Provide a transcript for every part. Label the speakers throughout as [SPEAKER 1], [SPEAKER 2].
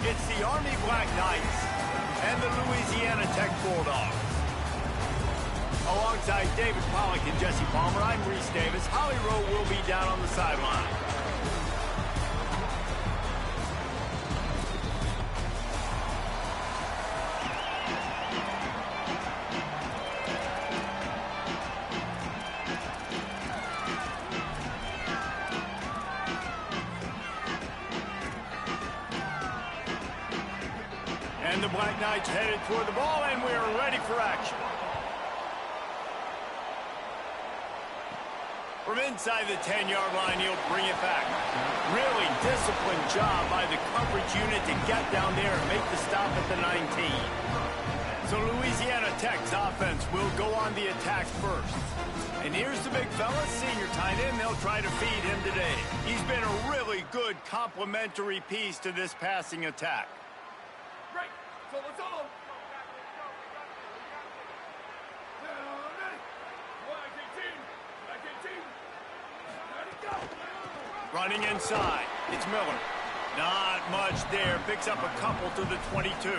[SPEAKER 1] It's the Army Black Knights and the Louisiana Tech Bulldogs. Alongside David Pollack and Jesse Palmer, I'm Reese Davis. Holly Rowe will be down on the sideline. And the Black Knights headed toward the ball, and we are ready for action. From inside the 10-yard line, he'll bring it back. Really disciplined job by the coverage unit to get down there and make the stop at the 19. So Louisiana Tech's offense will go on the attack first. And here's the big fella, senior tight end. They'll try to feed him today. He's been a really good complementary piece to this passing attack.
[SPEAKER 2] Right, so let's all.
[SPEAKER 1] Running inside, it's Miller. Not much there, picks up a couple to the 22.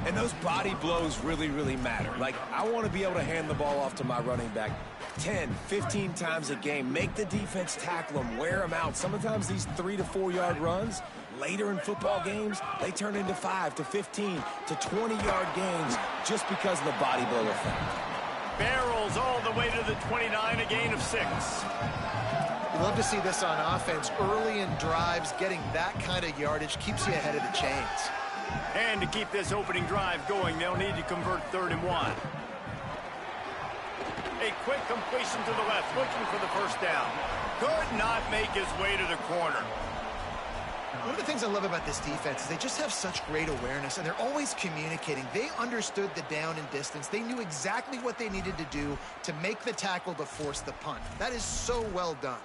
[SPEAKER 3] And those body blows really, really matter. Like, I want to be able to hand the ball off to my running back 10, 15 times a game. Make the defense tackle them, wear them out. Sometimes these 3 to 4 yard runs, later in football games, they turn into 5 to 15 to 20-yard gains just because of the body blow effect.
[SPEAKER 1] Barrels all the way to the 29, a gain of 6.
[SPEAKER 4] You love to see this on offense. Early in drives, getting that kind of yardage keeps you ahead of the chains.
[SPEAKER 1] And to keep this opening drive going, they'll need to convert 3rd and 1. A quick completion to the left, looking for the first down. Could not make his way to the corner.
[SPEAKER 4] One of the things I love about this defense is they just have such great awareness, and they're always communicating. They understood the down and distance. They knew exactly what they needed to do to make the tackle to force the punt. That is so well done.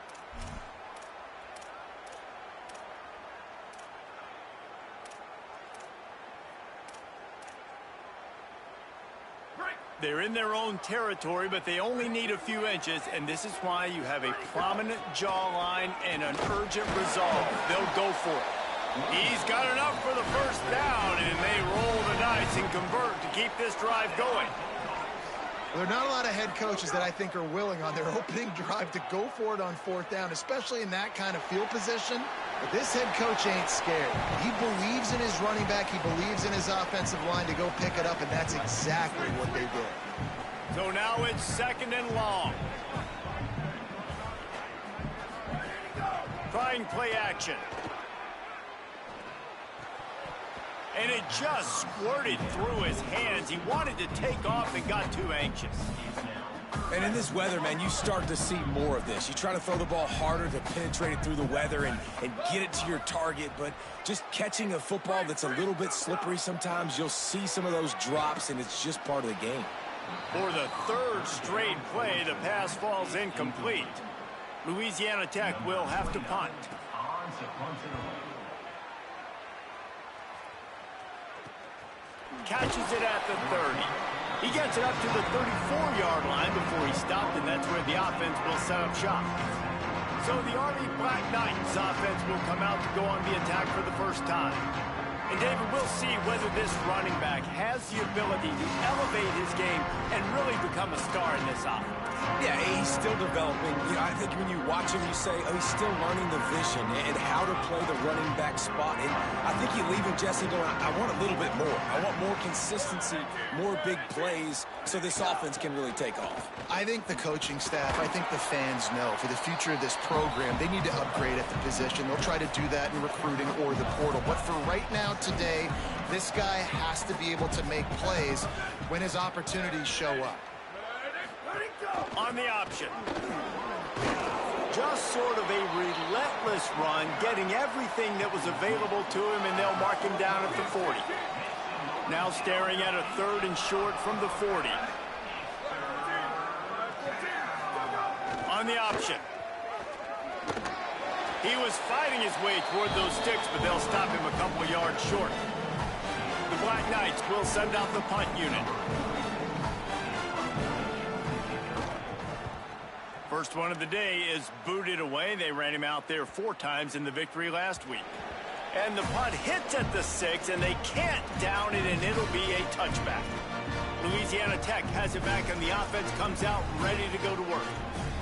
[SPEAKER 1] They're in their own territory, but they only need a few inches, and this is why you have a prominent jawline and an urgent resolve. They'll go for it. He's got enough for the first down, and they roll the dice and convert to keep this drive going.
[SPEAKER 4] Well, there are not a lot of head coaches that I think are willing on their opening drive to go for it on 4th down, especially in that kind of field position. But this head coach ain't scared. He believes in his running back. He believes in his offensive line to go pick it up, and that's exactly what they did.
[SPEAKER 1] So now it's 2nd and long. Trying play action. And it just squirted through his hands. He wanted to take off and got too anxious.
[SPEAKER 3] And in this weather, man, you start to see more of this. You try to throw the ball harder to penetrate it through the weather and get it to your target, but just catching a football that's a little bit slippery sometimes, you'll see some of those drops, and it's just part of the game.
[SPEAKER 1] For the 3rd straight play, the pass falls incomplete. Louisiana Tech will have to punt. Catches it at the 30. He gets it up to the 34-yard line before he stopped, and that's where the offense will set up shop. So the Army Black Knights offense will come out to go on the attack for the first time. And David, we'll see whether this running back has the ability to elevate his game and really become a star in this offense.
[SPEAKER 3] Yeah, he's still developing. You know, I think when you watch him, you say, oh, he's still learning the vision and how to play the running back spot. And I think you leave him, Jesse, going, I want a little bit more. I want more consistency, more big plays, so this offense can really take off.
[SPEAKER 4] I think the coaching staff, I think the fans know for the future of this program, they need to upgrade at the position. They'll try to do that in recruiting or the portal. But for right now, today, this guy has to be able to make plays when his opportunities show up.
[SPEAKER 1] On the option. Just sort of a relentless run, getting everything that was available to him, and they'll mark him down at the 40. Now staring at a 3rd and short from the 40. On the option. He was fighting his way toward those sticks, but they'll stop him a couple yards short. The Black Knights will send out the punt unit. First one of the day is booted away. They ran him out there 4 times in the victory last week. And the punt hits at the 6, and they can't down it, and it'll be a touchback. Louisiana Tech has it back, and the offense comes out ready to go to work.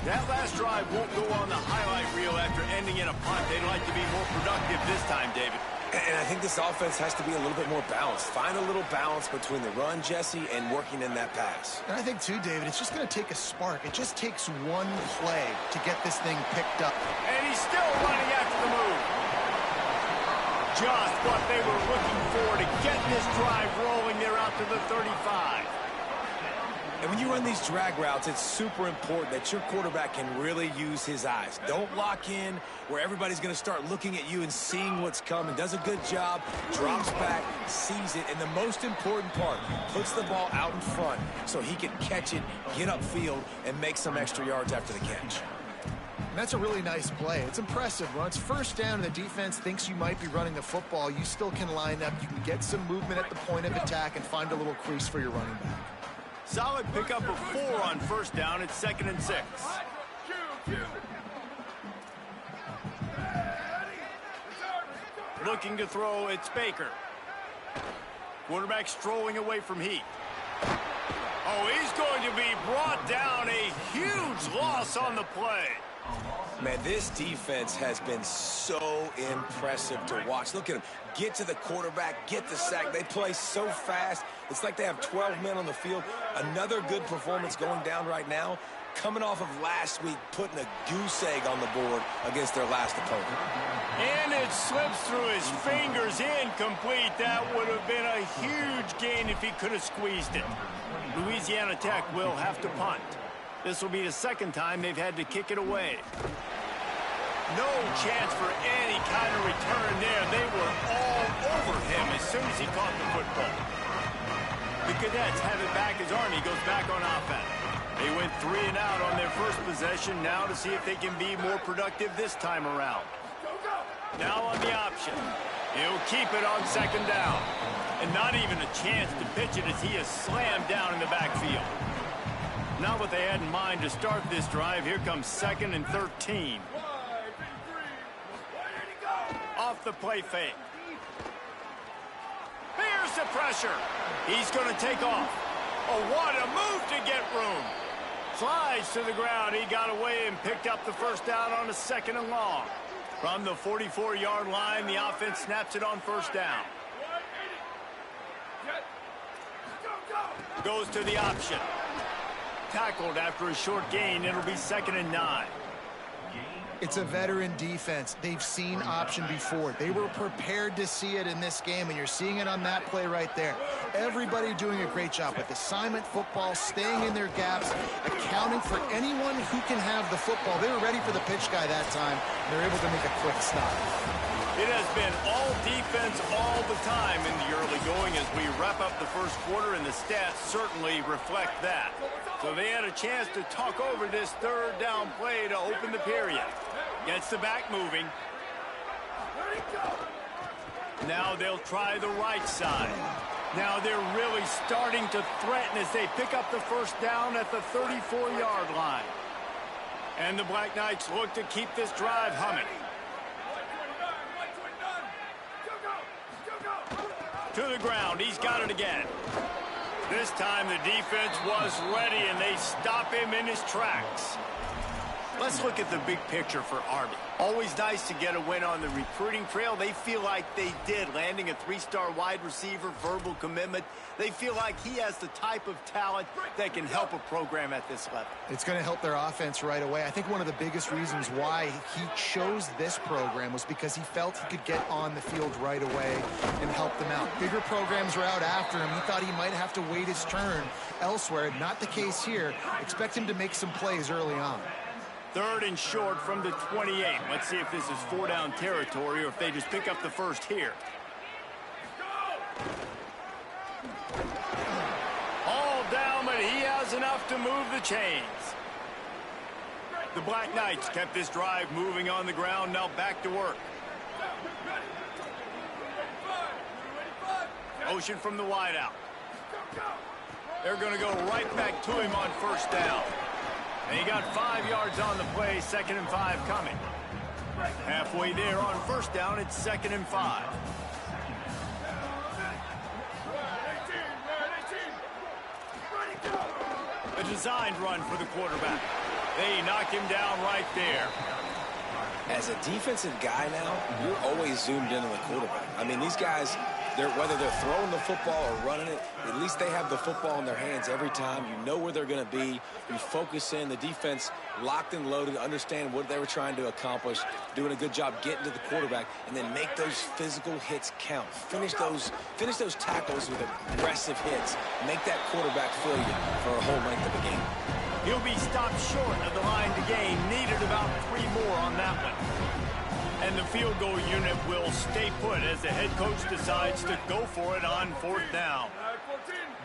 [SPEAKER 1] That last drive won't go on the highlight reel after ending in a punt. They'd like to be more productive this time, David.
[SPEAKER 3] And I think this offense has to be a little bit more balanced. Find a little balance between the run, Jesse, and working in that pass.
[SPEAKER 4] And I think, too, David, it's just going to take a spark. It just takes one play to get this thing picked up.
[SPEAKER 1] And he's still running after the move. Just what they were looking for to get this drive rolling. They're out to the 35.
[SPEAKER 3] And when you run these drag routes, it's super important that your quarterback can really use his eyes. Don't lock in where everybody's going to start looking at you and seeing what's coming. Does a good job, drops back, sees it, and the most important part, puts the ball out in front so he can catch it, get upfield, and make some extra yards after the catch.
[SPEAKER 4] And that's a really nice play. It's impressive. When it's first down and the defense thinks you might be running the football, you still can line up. You can get some movement at the point of attack and find a little crease for your running back.
[SPEAKER 1] Solid pickup of 4 on first down. It's 2nd and 6. Looking to throw, it's Baker. Quarterback strolling away from Heat. Oh, he's going to be brought down. A huge loss on the play.
[SPEAKER 3] Man, this defense has been so impressive to watch. Look at them. Get to the quarterback, get the sack. They play so fast. It's like they have 12 men on the field. Another good performance going down right now. Coming off of last week, putting a goose egg on the board against their last opponent.
[SPEAKER 1] And it slips through his fingers, incomplete. That would have been a huge gain if he could have squeezed it. Louisiana Tech will have to punt. This will be the 2nd time they've had to kick it away. No chance for any kind of return there. They were all over him as soon as he caught the football. The Cadets have it back as Army goes back on offense. They went 3 and out on their first possession, now to see if they can be more productive this time around. Now on the option. He'll keep it on 2nd down. And not even a chance to pitch it as he is slammed down in the backfield. Not what they had in mind to start this drive. Here comes 2nd and 13. Off the play fake. Here's the pressure. He's going to take off. Oh, what a move to get room. Slides to the ground. He got away and picked up the first down on a 2nd and long. From the 44-yard line, the offense snaps it on first down. Goes to the option. Tackled after a short gain. It'll be 2nd and 9.
[SPEAKER 4] It's a veteran defense. They've seen option before. They were prepared to see it in this game, and you're seeing it on that play right there. Everybody doing a great job with assignment football, staying in their gaps, accounting for anyone who can have the football. They were ready for the pitch guy that time, and they're able to make a quick stop.
[SPEAKER 1] It has been all defense all the time in the early going as we wrap up the first quarter, and the stats certainly reflect that. So they had a chance to talk over this 3rd down play to open the period. Gets the back moving. Now they'll try the right side. Now they're really starting to threaten as they pick up the first down at the 34-yard line. And the Black Knights look to keep this drive humming. To the ground. He's got it again. This time the defense was ready, and they stop him in his tracks. Let's look at the big picture for Army. Always nice to get a win on the recruiting trail. They feel like they did, landing a 3-star wide receiver, verbal commitment. They feel like he has the type of talent that can help a program at this level.
[SPEAKER 4] It's going to help their offense right away. I think one of the biggest reasons why he chose this program was because he felt he could get on the field right away and help them out. Bigger programs were out after him. He thought he might have to wait his turn elsewhere. Not the case here. Expect him to make some plays early on.
[SPEAKER 1] 3rd and short from the 28. Let's see if this is 4-down territory or if they just pick up the first here. All down, but he has enough to move the chains. The Black Knights kept this drive moving on the ground. Now back to work. Motion from the wideout. They're going to go right back to him on first down. And he got 5 yards on the play, 2nd and 5 coming. Halfway there on first down, it's 2nd and 5. A designed run for the quarterback. They knock him down right there.
[SPEAKER 3] As a defensive guy now, you're always zoomed in on the quarterback. I mean, these guys, whether they're throwing the football or running it, at least they have the football in their hands every time. You know where they're going to be. You focus in. The defense locked and loaded, understand what they were trying to accomplish, doing a good job getting to the quarterback, and then make those physical hits count. Finish those tackles with aggressive hits. Make that quarterback feel you for a whole length of a game.
[SPEAKER 1] He'll be stopped short of the line to gain. Needed about 3 more on that one. And the field goal unit will stay put as the head coach decides to go for it on 4th down.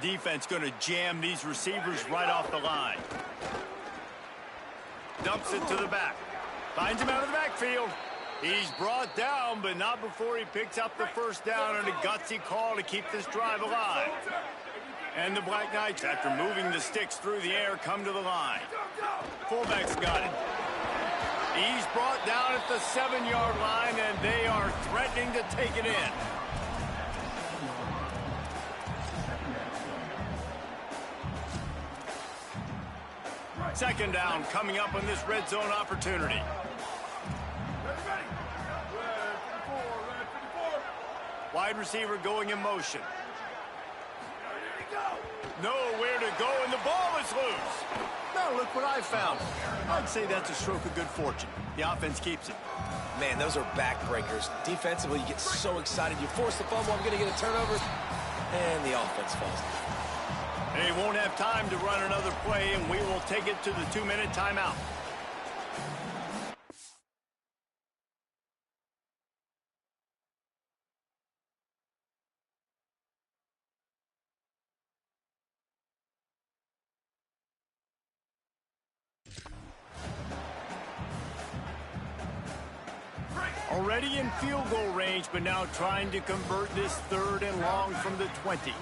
[SPEAKER 1] Defense going to jam these receivers right off the line. Dumps it to the back. Finds him out of the backfield. He's brought down, but not before he picks up the first down on a gutsy call to keep this drive alive. And the Black Knights, after moving the sticks through the air, come to the line. Fullback's got it. He's brought down at the 7-yard line, and they are threatening to take it in. Second down coming up on this red zone opportunity. Wide receiver going in motion. Nowhere to go, and the ball is loose. Now look what I found. I'd say that's a stroke of good fortune. The offense keeps it.
[SPEAKER 3] Man, those are backbreakers. Defensively, you get so excited. You force the fumble, I'm going to get a turnover, and the offense falls.
[SPEAKER 1] They won't have time to run another play, and we will take it to the 2-minute timeout. Already in field goal range, but now trying to convert this 3rd and long from the 20.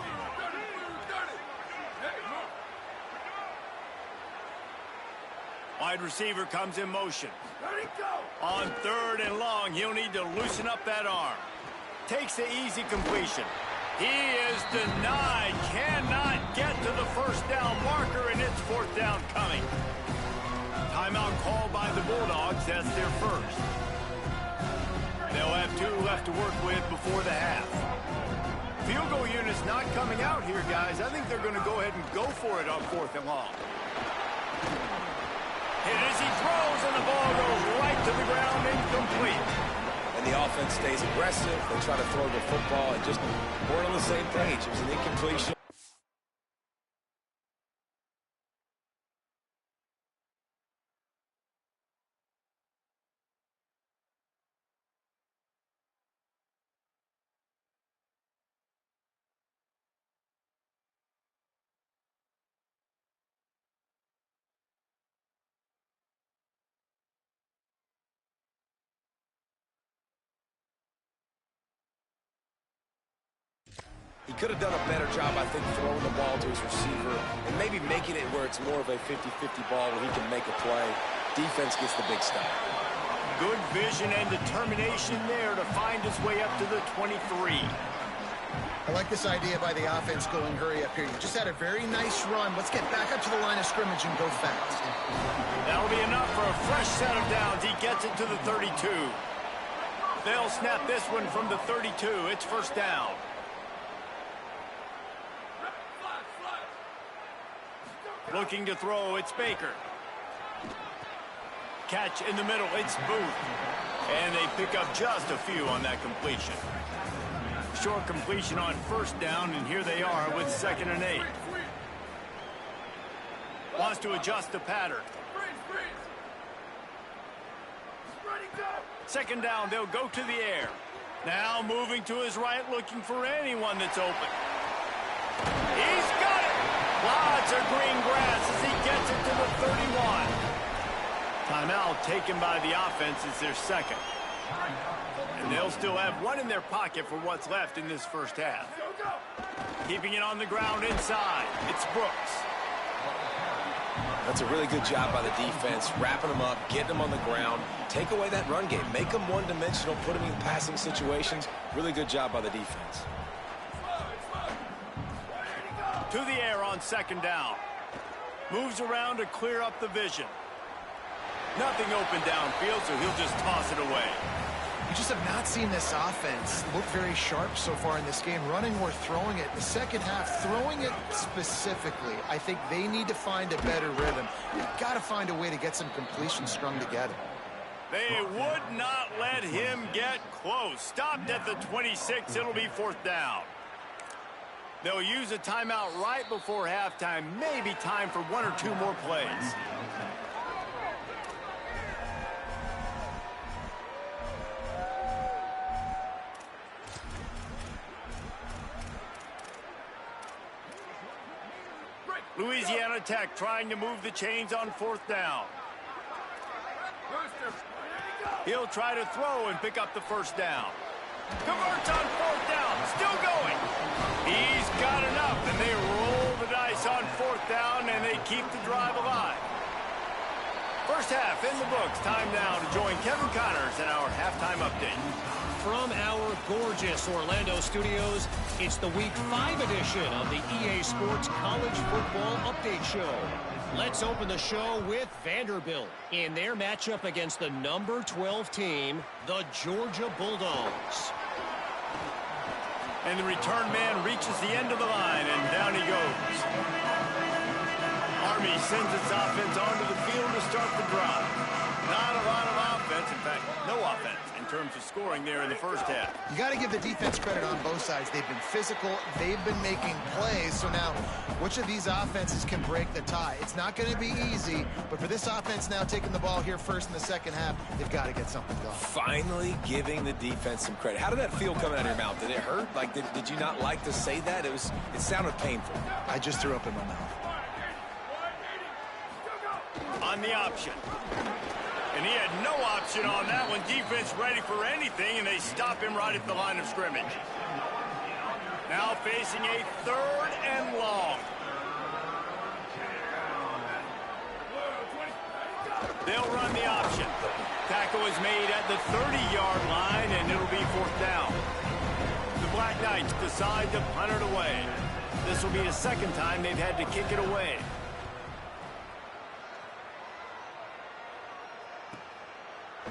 [SPEAKER 1] Wide receiver comes in motion. On 3rd and long, he'll need to loosen up that arm. Takes the easy completion. He is denied. Cannot get to the first down marker, and it's 4th down coming. Timeout called by the Bulldogs. That's their first. They'll have 2 left to work with before the half. Field goal unit's not coming out here, guys. I think they're going to go ahead and go for it on 4th and long. Hit as he throws, and the ball goes right to the ground, incomplete.
[SPEAKER 3] And the offense stays aggressive. They try to throw the football and just weren't on the same page. It was an incompletion. He could have done a better job, I think, throwing the ball to his receiver and maybe making it where it's more of a 50-50 ball where he can make a play. Defense gets the big stop.
[SPEAKER 1] Good vision and determination there to find his way up to the 23.
[SPEAKER 4] I like this idea by the offense going hurry up here. You just had a very nice run. Let's get back up to the line of scrimmage and go fast.
[SPEAKER 1] That'll be enough for a fresh set of downs. He gets it to the 32. They'll snap this one from the 32. It's 1st down. Looking to throw, it's Baker. Catch in the middle, it's Booth. And they pick up just a few on that completion. Short completion on 1st down, and here they are with 2nd and 8. Wants to adjust the pattern. 2nd down, they'll go to the air. Now moving to his right, looking for anyone that's open. He's got it! Lots of green grass as he gets it to the 31. Timeout taken by the offense is their 2nd. And they'll still have 1 in their pocket for what's left in this 1st half. Keeping it on the ground inside. It's Brooks.
[SPEAKER 3] That's a really good job by the defense, wrapping them up, getting them on the ground. Take away that run game. Make them one-dimensional, put them in passing situations. Really good job by the defense.
[SPEAKER 1] To the air on second down. Moves around to clear up the vision. Nothing open downfield, so he'll just toss it away.
[SPEAKER 4] You just have not seen this offense look very sharp so far in this game, running or throwing it. In the second half, throwing it specifically, I think they need to find a better rhythm. You've got to find a way to get some completions strung together.
[SPEAKER 1] They would not let him get close. Stopped at the 26. It'll be fourth down. They'll use a timeout right before halftime. Maybe time for one or two more plays. Louisiana Tech trying to move the chains on fourth down. He'll try to throw and pick up the first down. Converts on fourth down. Still going. He's got enough, and they roll the dice on fourth down, and they keep the drive alive. First half in the books. Time now to join Kevin Connors in our halftime update.
[SPEAKER 5] From our gorgeous Orlando studios, it's the Week 5 edition of the EA Sports College Football Update Show. Let's open the show with Vanderbilt in their matchup against the number 12 team, the Georgia Bulldogs.
[SPEAKER 1] And the return man reaches the end of the line, and down he goes. Army sends its offense onto the field to start the drive. Not a lot of offense, in fact, no offense in terms of scoring there in the first half.
[SPEAKER 4] You got to give the defense credit on both sides. They've been physical. They've been making plays. So now, which of these offenses can break the tie? It's not going to be easy, but for this offense now taking the ball here first in the second half, they've got to get something going.
[SPEAKER 3] Finally giving the defense some credit. How did that feel coming out of your mouth? Did it hurt? Like, did you not like to say that? It sounded painful.
[SPEAKER 4] I just threw up in my mouth.
[SPEAKER 1] On the option. And he had no option on that one. Defense ready for anything, and they stop him right at the line of scrimmage. Now facing a third and long. They'll run the option. Tackle is made at the 30-yard line, and it'll be fourth down. The Black Knights decide to punt it away. This will be the second time they've had to kick it away.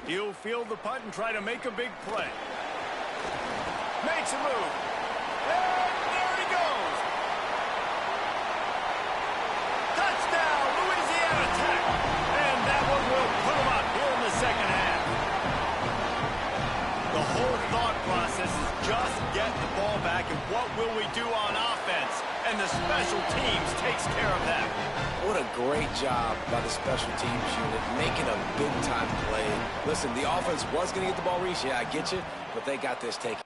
[SPEAKER 1] He'll field the punt and try to make a big play. Makes a move. And there he goes. Touchdown, Louisiana Tech. And that one will put him up here in the second half. The whole thought process is just get the ball back, and what will we do on offense? And the special teams takes care of that.
[SPEAKER 3] What a great job by the special teams unit, making a big-time play. Listen, the offense was going to get the ball reached. Yeah, I get you, but they got this taken.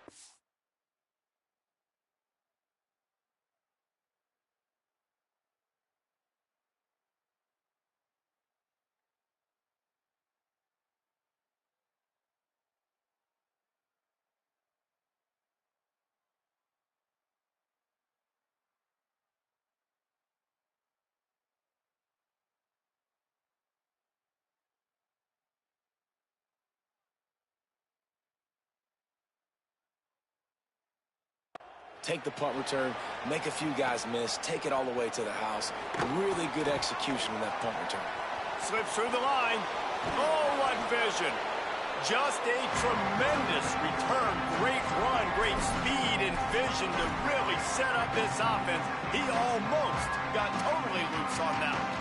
[SPEAKER 3] Take the punt return, make a few guys miss, take it all the way to the house. Really good execution in that punt return.
[SPEAKER 1] Slips through the line. Oh, what vision. Just a tremendous return. Great run, great speed and vision to really set up this offense. He almost got totally loose on that one.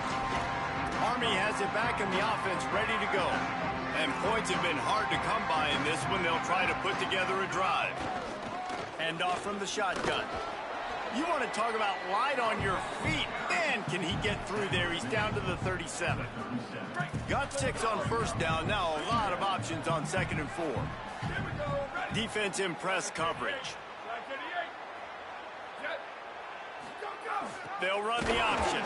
[SPEAKER 1] Army has it back in the offense, ready to go. And points have been hard to come by in this one. They'll try to put together a drive. Hand off from the shotgun. You want to talk about light on your feet. Man, can he get through there. He's down to the 37. Got 6 on first down. Now a lot of options on second and 4. Defense in press coverage. They'll run the option.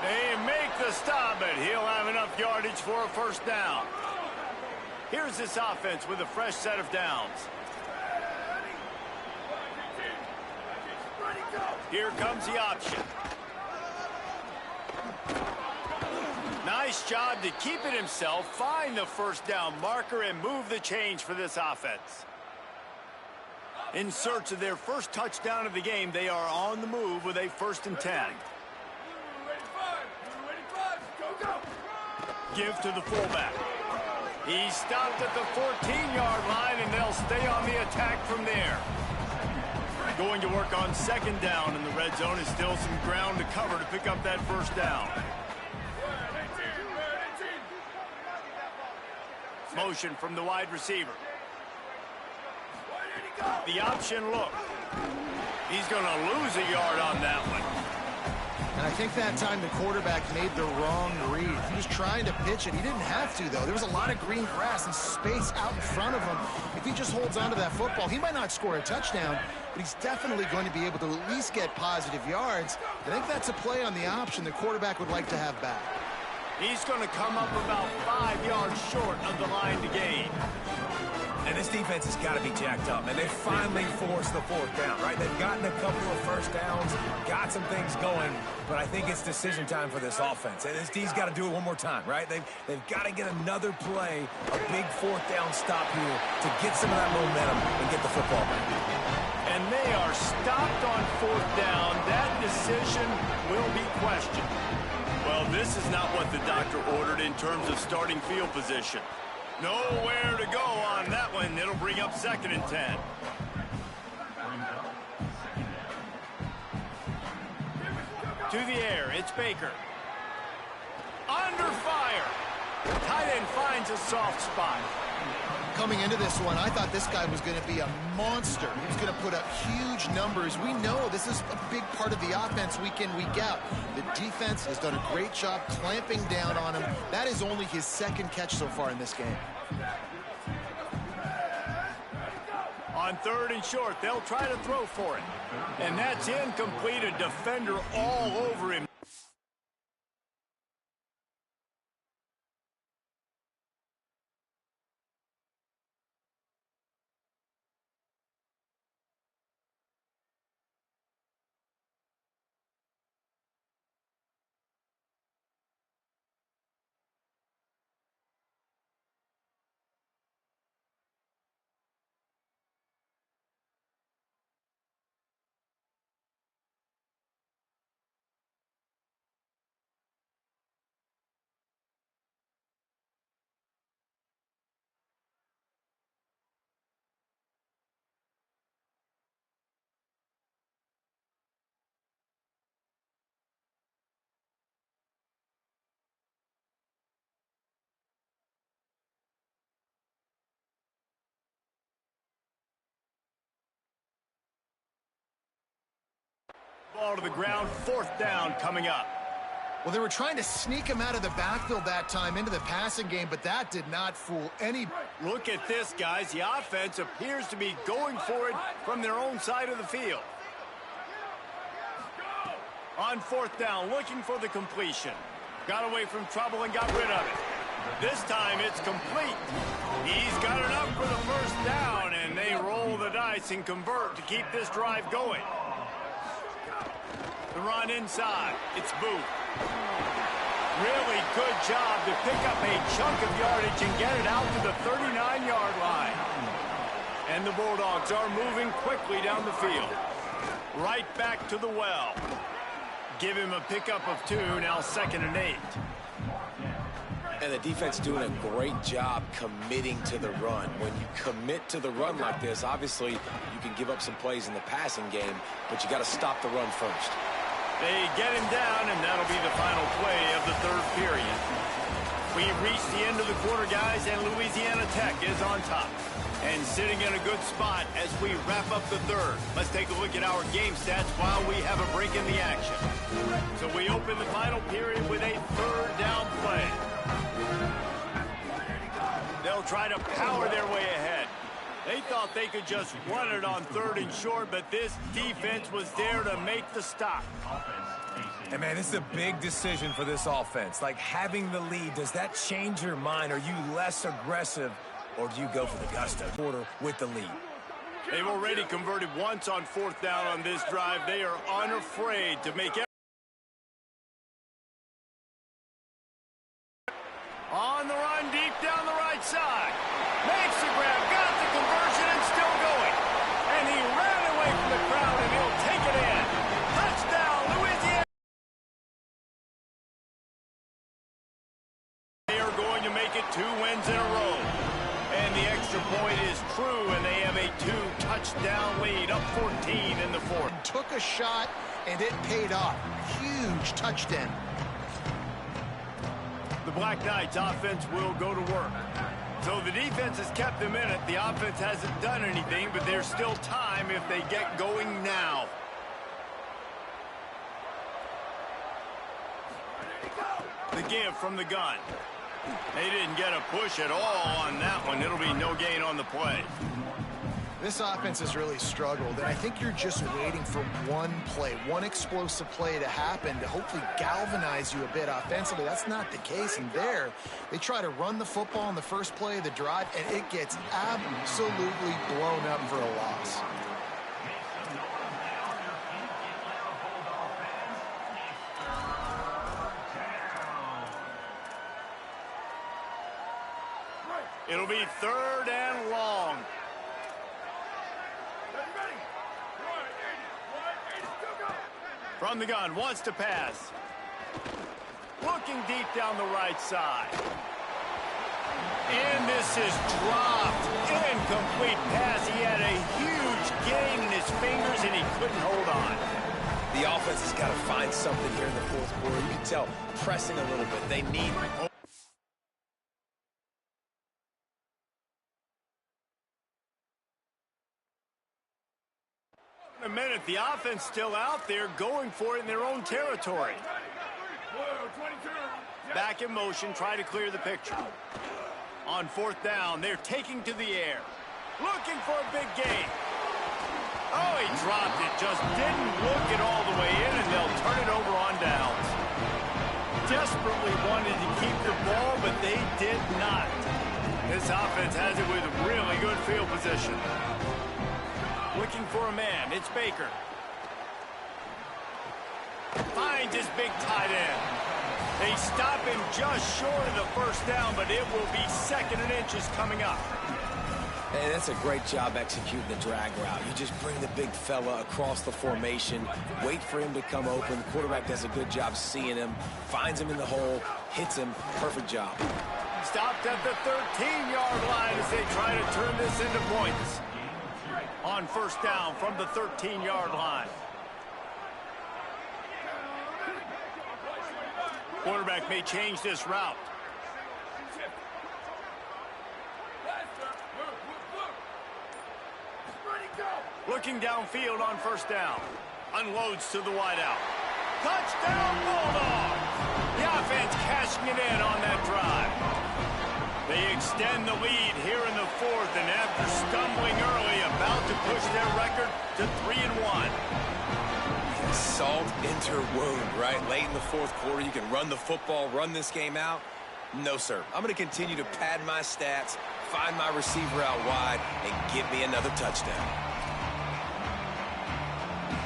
[SPEAKER 1] They make the stop, but he'll have enough yardage for a first down. Here's this offense with a fresh set of downs. Here comes the option. Nice job to keep it himself, find the first down marker, and move the change for this offense. In search of their first touchdown of the game, they are on the move with a 1st and 10. Give to the fullback. He stopped at the 14-yard line, and they'll stay on the attack from there. Going to work on 2nd down, and the red zone is still some ground to cover to pick up that 1st down. Motion from the wide receiver. The option look. He's going to lose a yard on that one.
[SPEAKER 4] And I think that time the quarterback made the wrong read. He was trying to pitch it. He didn't have to, though. There was a lot of green grass and space out in front of him. If he just holds on to that football, he might not score a touchdown, but he's definitely going to be able to at least get positive yards. I think that's a play on the option the quarterback would like to have back.
[SPEAKER 1] He's going to come up about 5 yards short of the line to gain.
[SPEAKER 3] And this defense has got to be jacked up. And they finally forced the 4th down, right? They've gotten a couple of 1st downs, got some things going, but I think it's decision time for this offense. And this D's got to do it one more time, right? They've got to get another play, a big 4th down stop here to get some of that momentum and get the football back.
[SPEAKER 1] And they are stopped on 4th down. That decision will be questioned. Well, this is not what the doctor ordered in terms of starting field position. Nowhere to go on that one. It'll bring up 2nd and 10. To the air, it's Baker. Under fire. Tight end finds a soft spot.
[SPEAKER 4] Coming into this one, I thought this guy was going to be a monster. He was going to put up huge numbers. We know this is a big part of the offense week in, week out. The defense has done a great job clamping down on him. That is only his 2nd catch so far in this game.
[SPEAKER 1] On 3rd and short, they'll try to throw for it. And that's incomplete. A defender all over him. Ball to the ground, 4th down coming up.
[SPEAKER 4] Well, they were trying to sneak him out of the backfield that time into the passing game, but that did not fool any.
[SPEAKER 1] Look at this, guys. The offense appears to be going for it from their own side of the field. On 4th down, looking for the completion. Got away from trouble and got rid of it. This time it's complete. He's got enough for the 1st down, and they roll the dice and convert to keep this drive going. The run inside. It's Booth. Really good job to pick up a chunk of yardage and get it out to the 39-yard line. And the Bulldogs are moving quickly down the field. Right back to the well. Give him a pickup of 2, now 2nd and 8.
[SPEAKER 3] And the defense doing a great job committing to the run. When you commit to the run like this, obviously you can give up some plays in the passing game, but you got to stop the run first.
[SPEAKER 1] They get him down, and that'll be the final play of the 3rd period. We've reached the end of the quarter, guys, and Louisiana Tech is on top. And sitting in a good spot as we wrap up the 3rd. Let's take a look at our game stats while we have a break in the action. So we open the final period with a 3rd down play. They'll try to power their way ahead. They thought they could just run it on 3rd and short, but this defense was there to make the stop.
[SPEAKER 3] And, man, this is a big decision for this offense. Like, having the lead, does that change your mind? Are you less aggressive, or do you go for the gusto quarter with the lead?
[SPEAKER 1] They've already converted once on 4th down on this drive. They are unafraid to make 2 wins in a row. And the extra point is true, and they have a 2-touchdown lead, up 14 in the 4th.
[SPEAKER 4] Took a shot, and it paid off. Huge touchdown.
[SPEAKER 1] The Black Knights offense will go to work. So the defense has kept them in it. The offense hasn't done anything, but there's still time if they get going now. The give from the gun. They didn't get a push at all on that one. It'll be no gain on the play.
[SPEAKER 4] This offense has really struggled, and I think you're just waiting for one play, one explosive play to happen to hopefully galvanize you a bit offensively. That's not the case, and there, they try to run the football in the first play of the drive, and it gets absolutely blown up for a loss.
[SPEAKER 1] It'll be 3rd and long. From the gun, wants to pass. Looking deep down the right side. And this is dropped. Incomplete pass. He had a huge gain in his fingers, and he couldn't hold on.
[SPEAKER 3] The offense has got to find something here in the 4th quarter. You can tell, pressing a little bit. They need...
[SPEAKER 1] In a minute, the offense still out there going for it in their own territory. Back in motion, try to clear the picture. On 4th down, they're taking to the air. Looking for a big gain. Oh, he dropped it. Just didn't look it all the way in, and they'll turn it over on downs. Desperately wanted to keep the ball, but they did not. This offense has it with really good field position. Looking for a man. It's Baker. Finds his big tight end. They stop him just short of the 1st down, but it will be 2nd and inches coming up.
[SPEAKER 3] And that's a great job executing the drag route. You just bring the big fella across the formation, wait for him to come open. The quarterback does a good job seeing him, finds him in the hole, hits him. Perfect job.
[SPEAKER 1] Stopped at the 13-yard line as they try to turn this into points. On 1st down from the 13-yard line. Quarterback may change this route. Looking downfield on 1st down. Unloads to the wideout. Touchdown, Bulldogs! The offense cashing it in on that drive. They extend the lead here in the 4th, and after stumbling early, about to push their record to 3-1.
[SPEAKER 3] Salt into her wound, right? Late in the 4th quarter, you can run the football, run this game out. No, sir. I'm going to continue to pad my stats, find my receiver out wide, and give me another touchdown.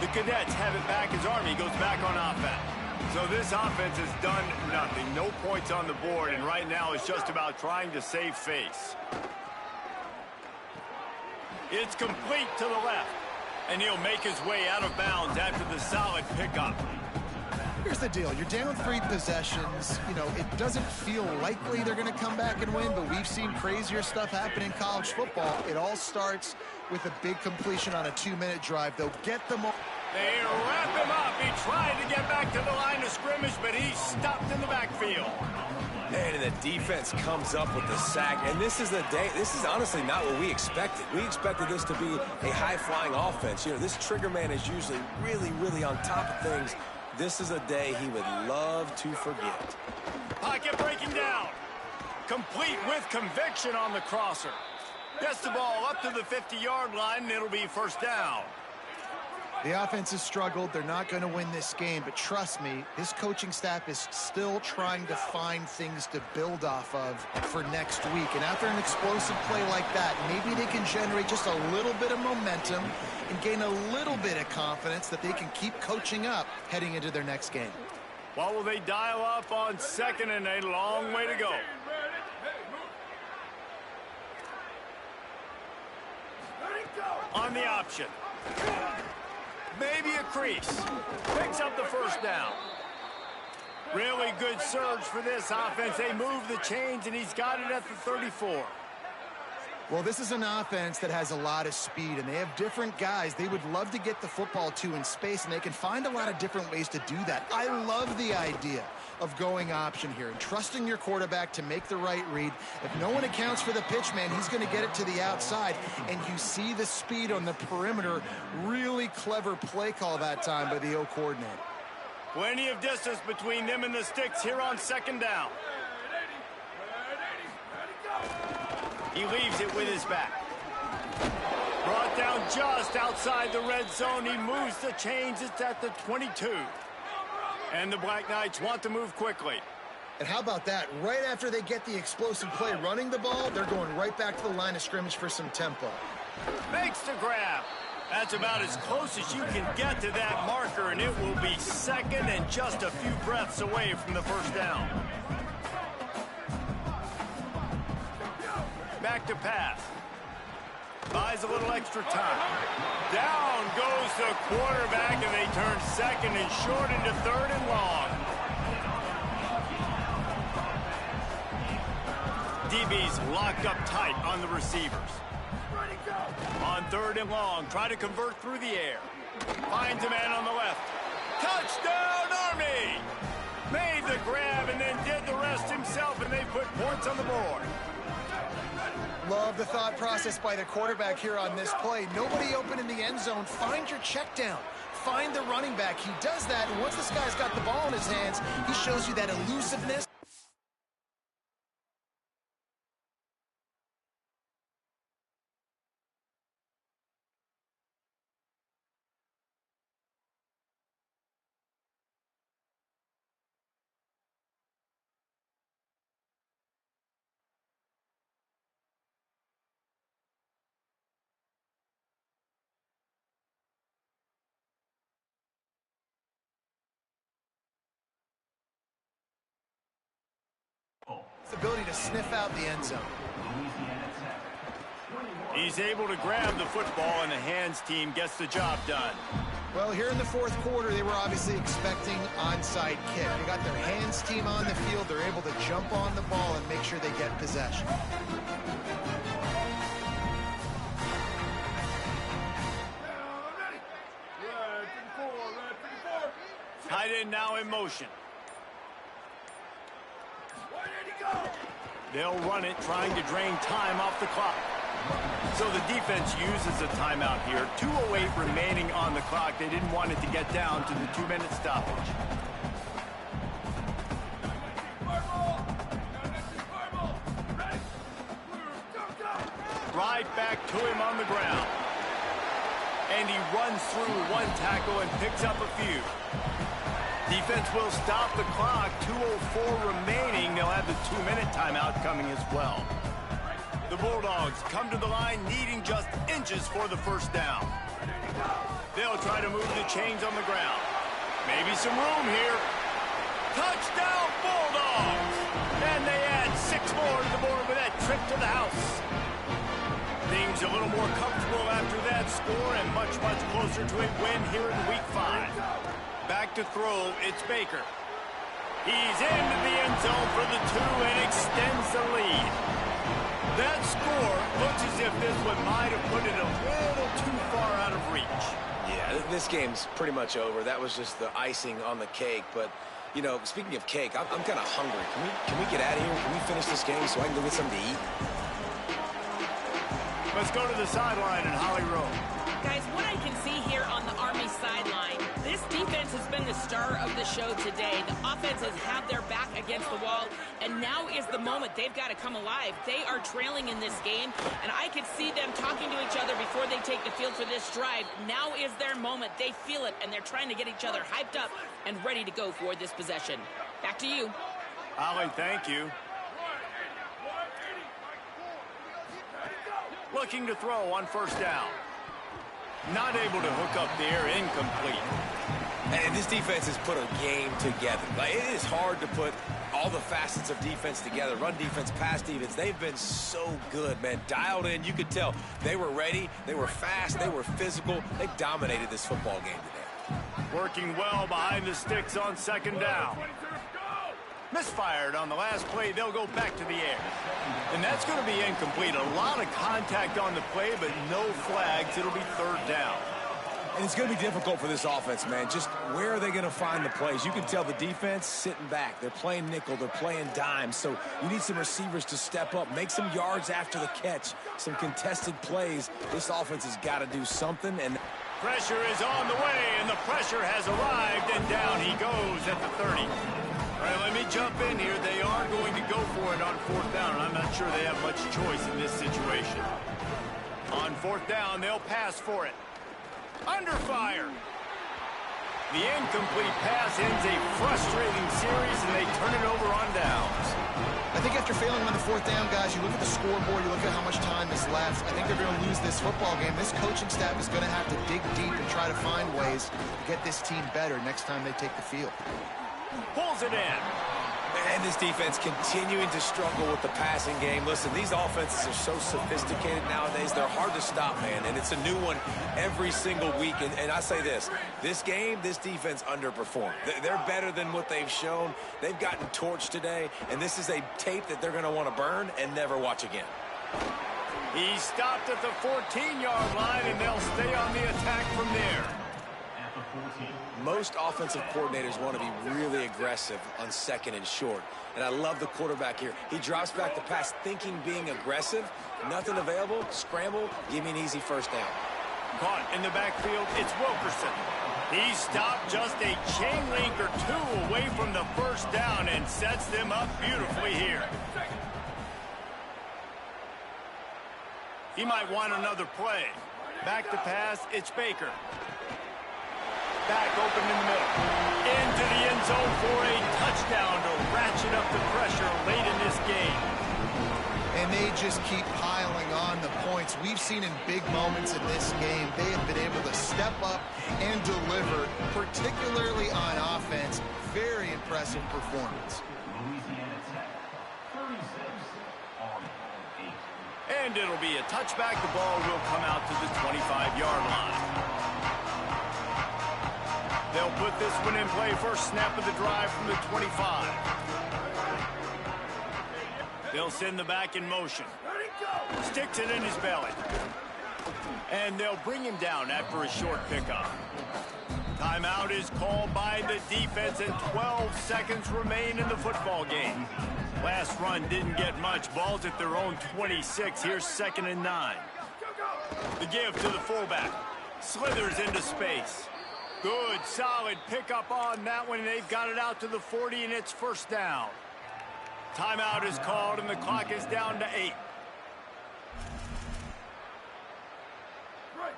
[SPEAKER 1] The Cadets have it back as Army goes back on offense. So this offense has done nothing. No points on the board, and right now it's just about trying to save face. It's complete to the left, and he'll make his way out of bounds after the solid pickup.
[SPEAKER 4] Here's the deal. You're down 3 possessions. You know, it doesn't feel likely they're going to come back and win, but we've seen crazier stuff happen in college football. It all starts with a big completion on a 2-minute drive. They'll get them all.
[SPEAKER 1] They wrap him up. He tried to get back to the line of scrimmage, but he's stopped in the backfield.
[SPEAKER 3] And the defense comes up with the sack. And this is the day. This is honestly not what we expected. We expected this to be a high-flying offense. You know, this trigger man is usually really, really on top of things. This is a day he would love to forget.
[SPEAKER 1] Pocket breaking down. Complete with conviction on the crosser. Gets the ball up to the 50-yard line, and it'll be 1st down.
[SPEAKER 4] The offense has struggled. They're not going to win this game, but trust me, this coaching staff is still trying to find things to build off of for next week. And after an explosive play like that, maybe they can generate just a little bit of momentum and gain a little bit of confidence that they can keep coaching up heading into their next game.
[SPEAKER 1] What will they dial up on 2nd and a long way to go? On the option. Maybe a crease. Picks up the 1st down. Really good surge for this offense. They move the chains, and he's got it at the 34.
[SPEAKER 4] Well, this is an offense that has a lot of speed, and they have different guys they would love to get the football to in space, and they can find a lot of different ways to do that. I love the idea of going option here and trusting your quarterback to make the right read. If no one accounts for the pitch man, he's going to get it to the outside, and you see the speed on the perimeter. Really clever play call that time by the O coordinator.
[SPEAKER 1] Plenty of distance between them and the sticks here on second down. He leaves it with his back. Brought down just outside the red zone. He moves the chains. It's at the 22. And the Black Knights want to move quickly.
[SPEAKER 4] And how about that? Right after they get the explosive play running the ball, they're going right back to the line of scrimmage for some tempo.
[SPEAKER 1] Makes the grab. That's about as close as you can get to that marker, and it will be second and just a few breaths away from the first down. Back to pass. Buys a little extra time. Down goes the quarterback, and they turn second and short into third and long. DB's locked up tight on the receivers. On third and long, try to convert through the air. Finds a man on the left. Touchdown, Army! Made the grab and then did the rest himself, and they put points on the board.
[SPEAKER 4] Love the thought process by the quarterback here on this play. Nobody open in the end zone. Find your check down. Find the running back. He does that, and once this guy's got the ball in his hands, he shows you that elusiveness. Ability to sniff out the end zone.
[SPEAKER 1] He's able to grab the football, and the hands team gets the job done.
[SPEAKER 4] Well, here in the fourth quarter, they were obviously expecting onside kick. They got their hands team on the field. They're able to jump on the ball and make sure they get possession.
[SPEAKER 1] Tight end now in motion. They'll run it, trying to drain time off the clock. So the defense uses a timeout here. 2:08 remaining on the clock. They didn't want it to get down to the 2-minute stoppage. Right back to him on the ground. And he runs through one tackle and picks up a few. Defense will stop the clock. 2:04 remaining. They'll have the 2-minute timeout coming as well. The Bulldogs come to the line needing just inches for the first down. They'll try to move the chains on the ground. Maybe some room here. Touchdown Bulldogs! And they add 6 more to the board with that trip to the house. Things a little more comfortable after that score and much, much closer to a win here in Week 5. Back to throw, it's Baker. He's into the end zone for the 2 and extends the lead. That score looks as if this one might have put it a little too far out of reach.
[SPEAKER 3] Yeah, this game's pretty much over. That was just the icing on the cake. But, you know, speaking of cake, I'm kind of hungry. Can we get out of here? Can we finish this game so I can go get something to eat?
[SPEAKER 1] Let's go to the sideline in Holly Rowe.
[SPEAKER 6] Guys, what I can see here on the Army sideline, this defense has been the star of the show today. The offense has had their back against the wall, and now is the moment. They've got to come alive. They are trailing in this game, and I could see them talking to each other before they take the field for this drive. Now is their moment. They feel it, and they're trying to get each other hyped up and ready to go for this possession. Back to you.
[SPEAKER 1] Holly, thank you. Looking to throw on first down. Not able to hook up there, incomplete.
[SPEAKER 3] And this defense has put a game together. Like, it is hard to put all the facets of defense together. Run defense, pass defense. They've been so good, man. Dialed in. You could tell they were ready. They were fast. They were physical. They dominated this football game today.
[SPEAKER 1] Working well behind the sticks on second down. Misfired on the last play. They'll go back to the air. And that's going to be incomplete. A lot of contact on the play, but no flags. It'll be third down.
[SPEAKER 3] And it's going to be difficult for this offense, man. Just where are they going to find the plays? You can tell the defense sitting back. They're playing nickel. They're playing dime. So you need some receivers to step up, make some yards after the catch, some contested plays. This offense has got to do something. And
[SPEAKER 1] pressure is on the way, and the pressure has arrived, and down he goes at the 30. All right, let me jump in here. They are going to go for it on fourth down, and I'm not sure they have much choice in this situation. On fourth down, they'll pass for it. Under fire. The incomplete pass ends a frustrating series, and they turn it over on downs.
[SPEAKER 4] I think after failing on the fourth down, guys, you look at the scoreboard, you look at how much time is left. I think they're going to lose this football game. This coaching staff is going to have to dig deep and try to find ways to get this team better next time they take the field.
[SPEAKER 1] Pulls it in.
[SPEAKER 3] And this defense continuing to struggle with the passing game. Listen, these offenses are so sophisticated nowadays. They're hard to stop, man. And it's a new one every single week. And I say this game, this defense underperformed. They're better than what they've shown. They've gotten torched today. And this is a tape that they're going to want to burn and never watch again.
[SPEAKER 1] He stopped at the 14-yard line, and they'll stay on the attack from there.
[SPEAKER 3] Most offensive coordinators want to be really aggressive on second and short. And I love the quarterback here. He drops back the pass thinking being aggressive. Nothing available. Scramble. Give me an easy first down.
[SPEAKER 1] Caught in the backfield. It's Wilkerson. He stopped just a chain link or two away from the first down and sets them up beautifully here. He might want another play. Back to pass. It's Baker. Back open in the middle. Into the end zone for a touchdown to ratchet up the pressure late in this game.
[SPEAKER 4] And they just keep piling on the points. We've seen in big moments in this game, they have been able to step up and deliver, particularly on offense. Very impressive performance.
[SPEAKER 1] And it'll be a touchback. The ball will come out to the 25-yard line. They'll put this one in play. First snap of the drive from the 25. They'll send the back in motion. Sticks it in his belly. And they'll bring him down after a short pickup. Timeout is called by the defense, and 12 seconds remain in the football game. Last run didn't get much. Ball's at their own 26. Here's 2nd and 9. The give to the fullback. Slithers into space. Good, solid pickup on that one. They've got it out to the 40, and it's first down. Timeout is called, and the clock is down to 8.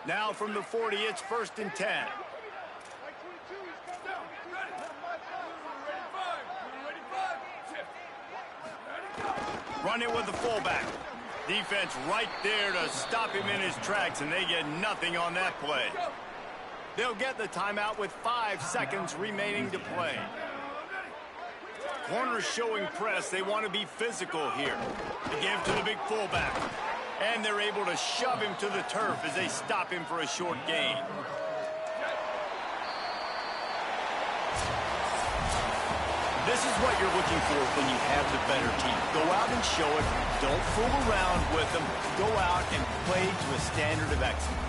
[SPEAKER 1] Now from the 40, it's 1st and 10. Run it with the fullback. Defense right there to stop him in his tracks, and they get nothing on that play. They'll get the timeout with 5 seconds remaining to play. Corners showing press. They want to be physical here. They give to the big fullback. And they're able to shove him to the turf as they stop him for a short gain. This is what you're looking for when you have the better team. Go out and show it. Don't fool around with them. Go out and play to a standard of excellence.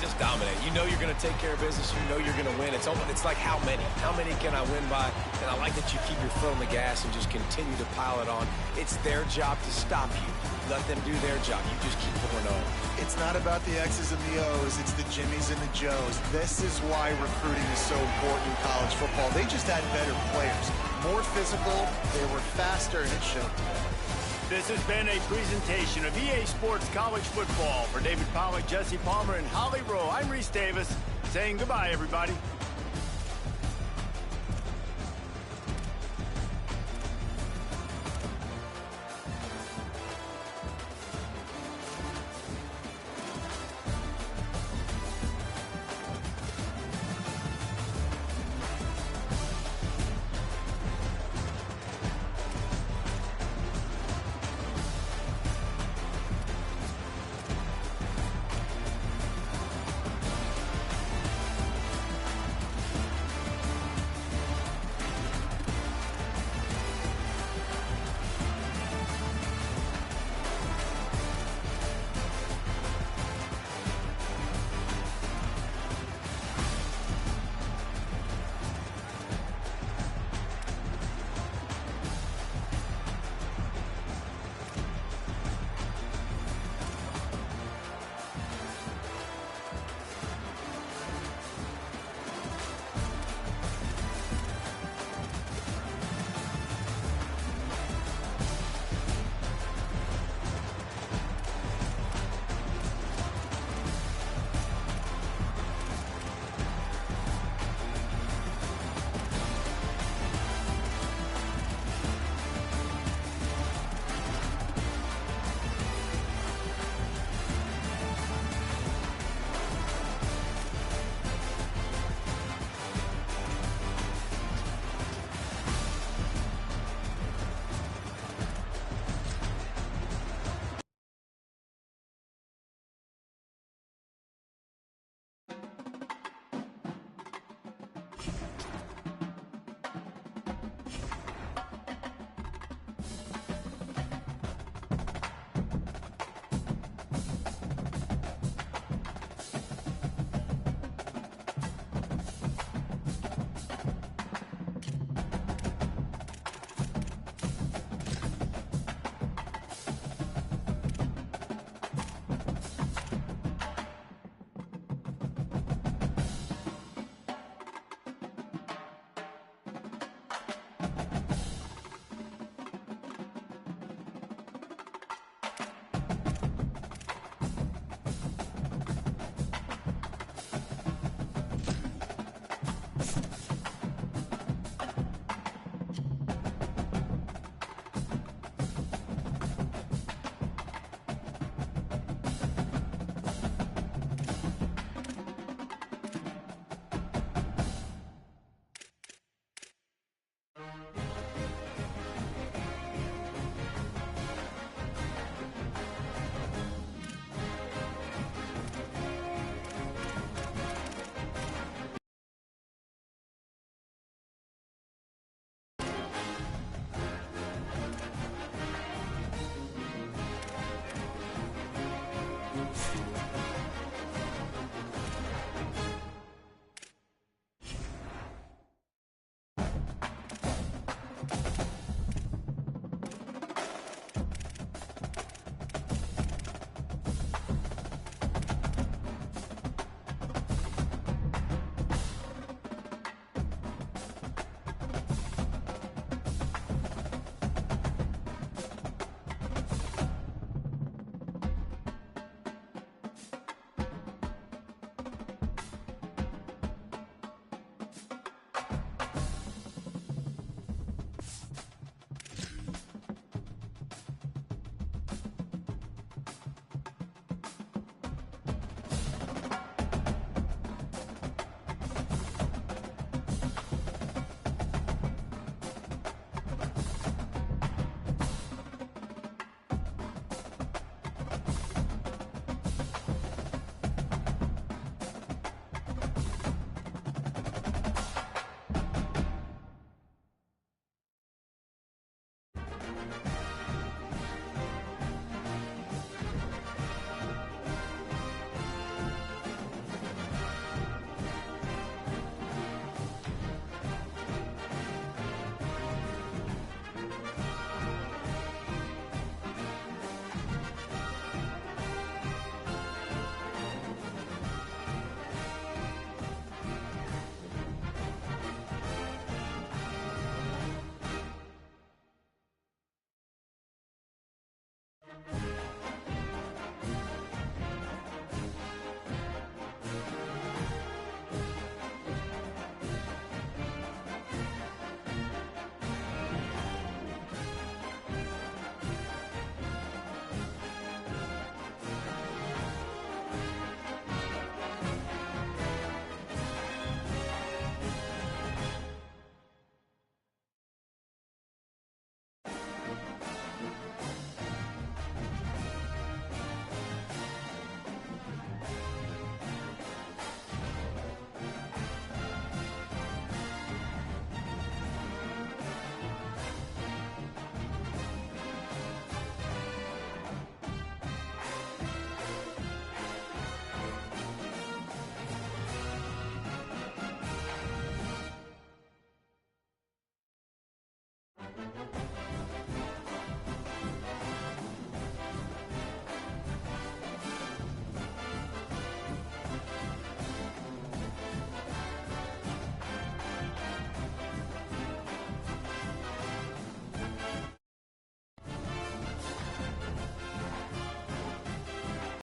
[SPEAKER 3] Just dominate. You know you're going to take care of business. You know you're going to win. It's like how many? How many can I win by? And I like that you keep your foot on the gas and just continue to pile it on. It's their job to stop you. Let them do their job. You just keep pouring on.
[SPEAKER 4] It's not about the X's and the O's. It's the Jimmies and the Joes. This is why recruiting is so important in college football. They just had better players. More physical. They were faster, and it showed.
[SPEAKER 1] This has been a presentation of EA Sports College Football. For David Pollack, Jesse Palmer, and Holly Rowe, I'm Reese Davis, saying goodbye, everybody.